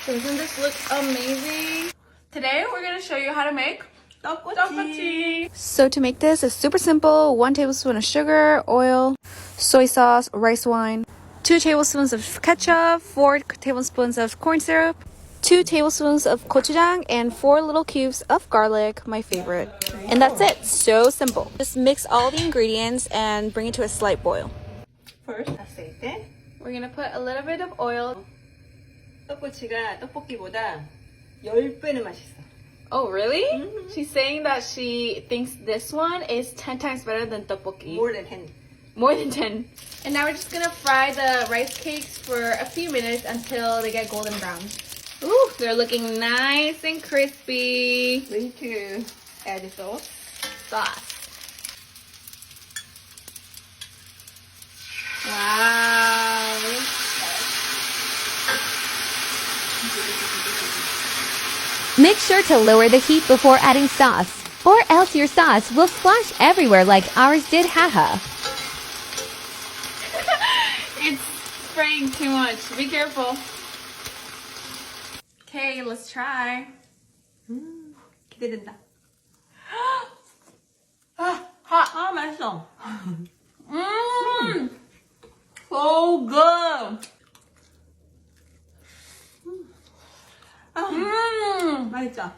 Doesn't this look amazing? Today we're gonna show you how to make 떡꼬치. So to make this is super simple. 1 tablespoon of sugar, oil, soy sauce, rice wine, 2 tablespoons of ketchup, 4 tablespoons of corn syrup, 2 tablespoons of gochujang, and 4 little cubes of garlic, my favorite. And that's it. So simple. Just mix all the ingredients and bring it to a slight boil. First, aceite. We're gonna put a little bit of oil. 떡꼬치가 떡볶이보다 10배는 맛있어. Oh, really? She's saying that she thinks this one is 10 times better than tteokbokki. More than 10. More than 10. And now we're just gonna fry the rice cakes for a few minutes until they get golden brown. Ooh, they're looking nice and crispy. Ready to add the sauce. Wow. Make sure to lower the heat before adding sauce, or else your sauce will splash everywhere like ours did, haha. It's spraying too much. Be careful. Okay, let's try. 기대된다. Hot. 맛있어. So good. 맛있죠?